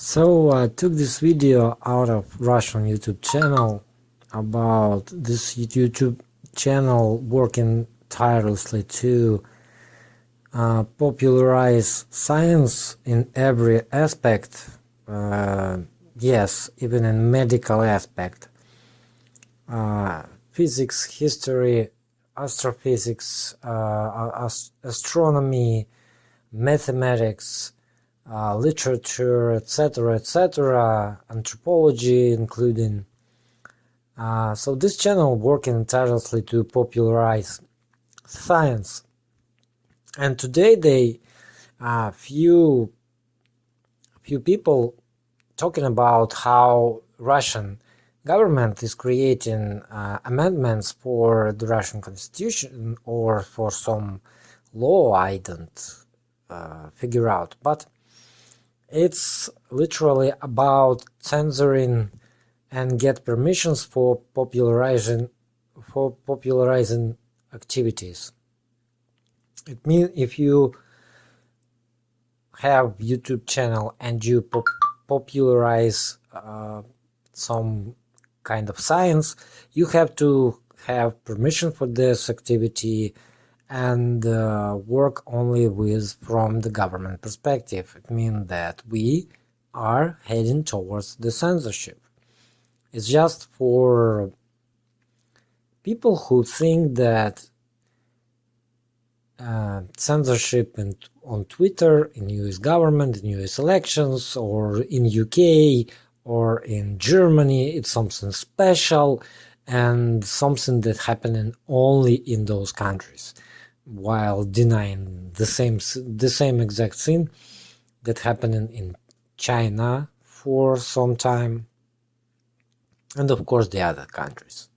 So I took this video out of Russian YouTube channel about this YouTube channel working tirelessly to popularize science in every aspect, yes, even in medical aspect, physics, history, astrophysics, astronomy, mathematics, literature, etc., anthropology including. So this channel working tirelessly to popularize science, and today they few people talking about how Russian government is creating amendments for the Russian constitution or for some law I don't figure out, but it's literally about censoring and get permissions for popularizing activities. It means if you have YouTube channel and you popularize some kind of science, you have to have permission for this activity and work only from the government perspective. It means that we are heading towards the censorship. It's just for people who think that censorship on Twitter, in US government, in US elections, or in UK, or in Germany, it's something special and something that happening only in those countries, while denying the same exact thing that happening in China for some time, and of course the other countries.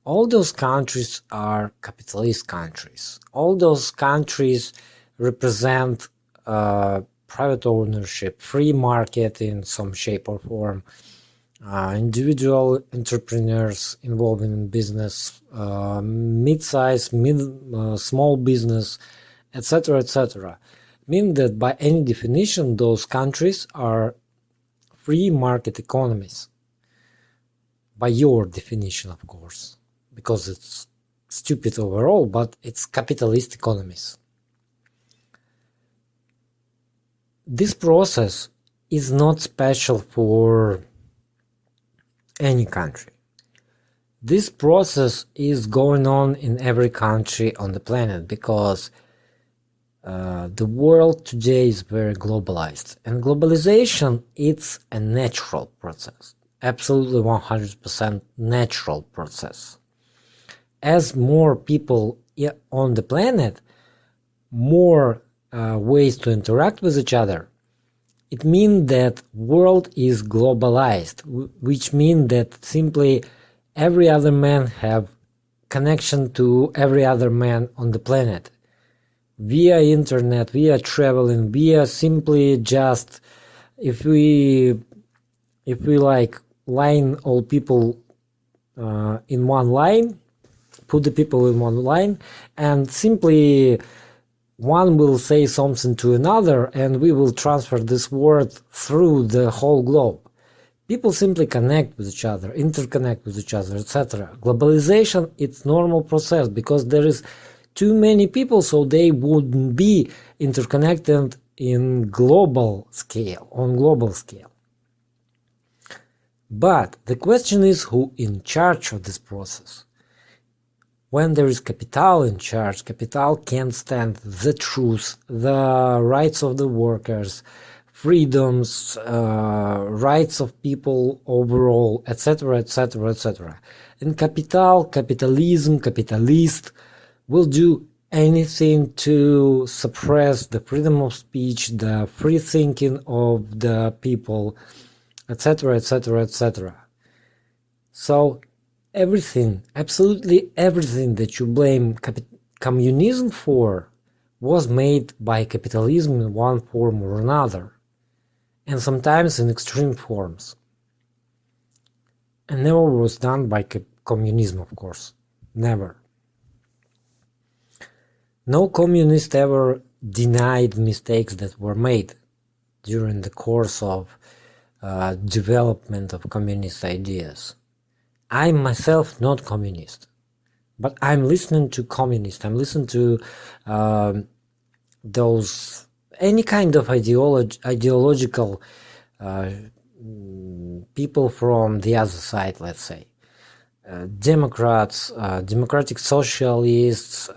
All those countries are capitalist countries. All those countries represent private ownership, free market in some shape or form, individual entrepreneurs involved in business, mid-size, small business, etc. Mean that by any definition those countries are free market economies. By your definition, of course, because it's stupid overall, but it's capitalist economies. This process is not special for any country. This process is going on in every country on the planet because the world today is very globalized, and globalization it's a natural process, absolutely 100% natural process. As more people on the planet, more ways to interact with each other, it means that world is globalized, which means that simply every other man have connection to every other man on the planet via internet, via traveling, via simply just if we like line all people in one line, put the people in one line, and simply one will say something to another and we will transfer this word through the whole globe. People simply connect with each other, interconnect with each other, etc. Globalization, it's normal process because there is too many people, so they wouldn't be interconnected in global scale, on global scale. But the question is who in charge of this process? When there is capital in charge, capital can't stand the truth, the rights of the workers, freedoms, rights of people overall, etc. And capitalism, capitalist will do anything to suppress the freedom of speech, the free thinking of the people, etc. So everything, absolutely everything that you blame communism for was made by capitalism in one form or another, and sometimes in extreme forms. And never was done by communism, of course. Never. No communist ever denied mistakes that were made. during the course of development of communist ideas. I'm myself not communist, but I'm listening to communists. I'm listening to those any kind of ideological people from the other side, let's say. Democrats, democratic socialists,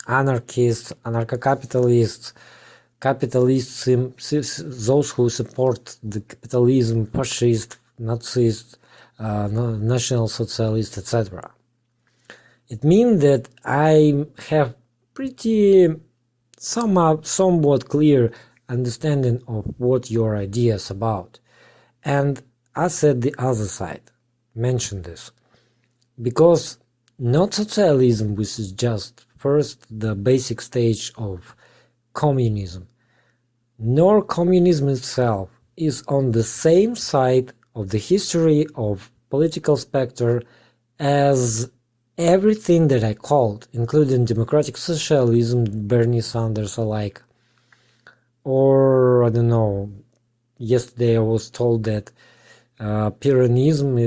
anarchists, anarcho-capitalists, capitalists, those who support the capitalism, fascist, Nazist, national socialist, etc. It means that I have pretty somewhat clear understanding of what your idea is about. And I said the other side, mention this, because not socialism, which is just first the basic stage of communism, nor communism itself is on the same side of the history of political spectrum as everything that I called, including democratic socialism, Bernie Sanders alike, or I don't know, yesterday I was told that Peronism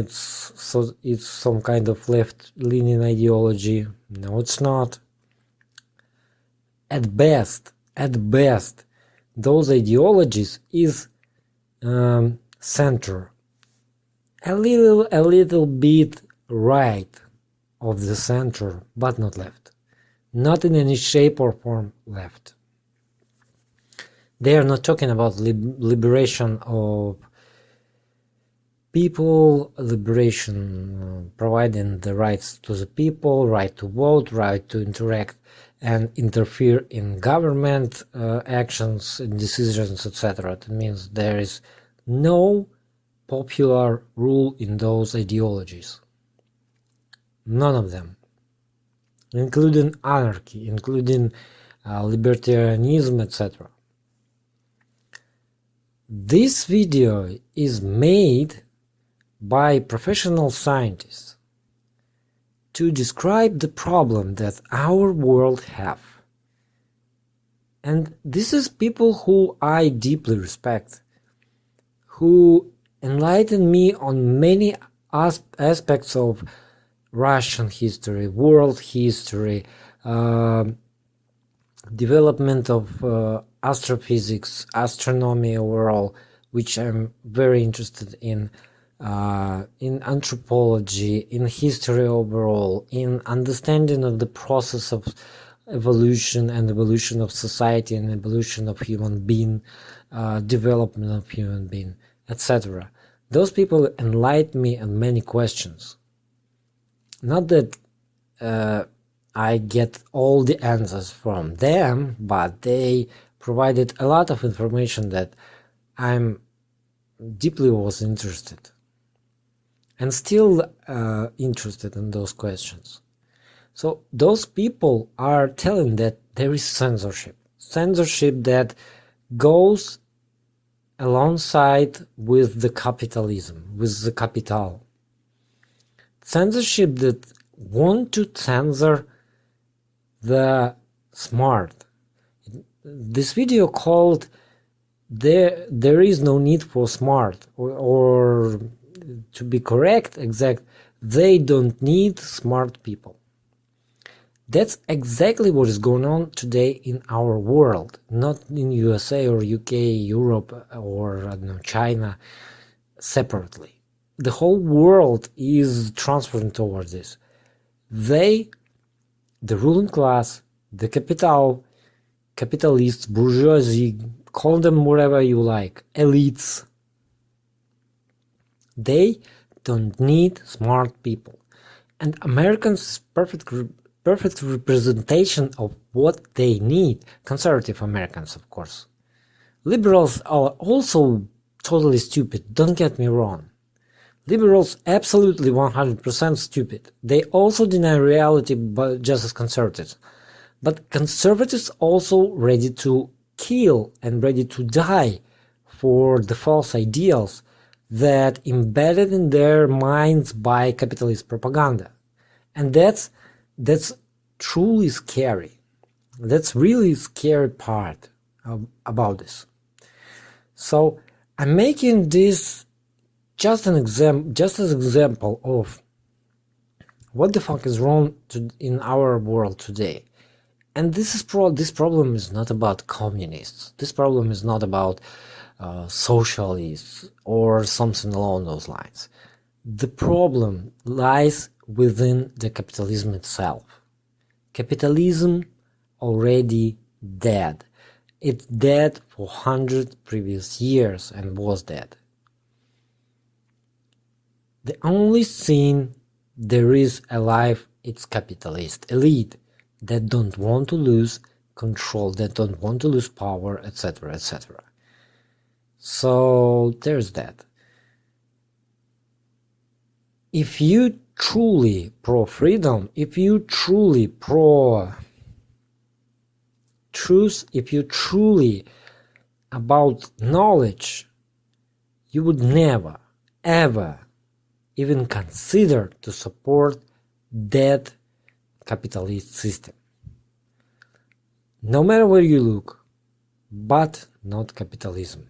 it's some kind of left-leaning ideology. No, it's not. At best, those ideologies is center, a little bit right of the center, but not left. Not in any shape or form left. They are not talking about liberation of people, liberation providing the rights to the people, right to vote, right to interact and interfere in government actions and decisions, etc. That means there is no popular rule in those ideologies. None of them, including anarchy, including libertarianism, etc. This video is made by professional scientists to describe the problem that our world have. And this is people who I deeply respect, who enlighten me on many aspects of Russian history, world history, development of astrophysics, astronomy overall, which I'm very interested in anthropology, in history overall, in understanding of the process of evolution and evolution of society and evolution of human being, development of human being, etc. Those people enlighten me on many questions. Not that I get all the answers from them, but they provided a lot of information that I'm deeply was interested and still interested in those questions. So those people are telling that there is censorship that goes alongside with the capitalism, with the capital. Censorship that want to censor the smart. This video called there is no need for smart, or to be correct, exact, they don't need smart people. That's exactly what is going on today in our world, not in USA or UK, Europe, or I don't know, China separately. The whole world is transferring towards this. They, the ruling class, the capital, capitalists, bourgeoisie, call them whatever you like, elites, they don't need smart people. And Americans perfect representation of what they need. Conservative Americans, of course. Liberals are also totally stupid, don't get me wrong. Liberals absolutely 100% stupid. They also deny reality, but just as conservatives. But conservatives also ready to kill and ready to die for the false ideals that embedded in their minds by capitalist propaganda. And that's truly scary. That's really scary part about this. So I'm making this just as example of what the fuck is wrong in our world today. And this problem is not about communists. This problem is not about socialists or something along those lines. The problem lies within the capitalism itself. Capitalism already dead. It's dead for 100 previous years and was dead. The only thing there is alive is capitalist elite that don't want to lose control, that don't want to lose power, etc., etc. So there's that. If you truly pro-freedom, if you truly pro-truth, if you truly about knowledge, you would never, ever even consider to support that capitalist system. No matter where you look, but not capitalism.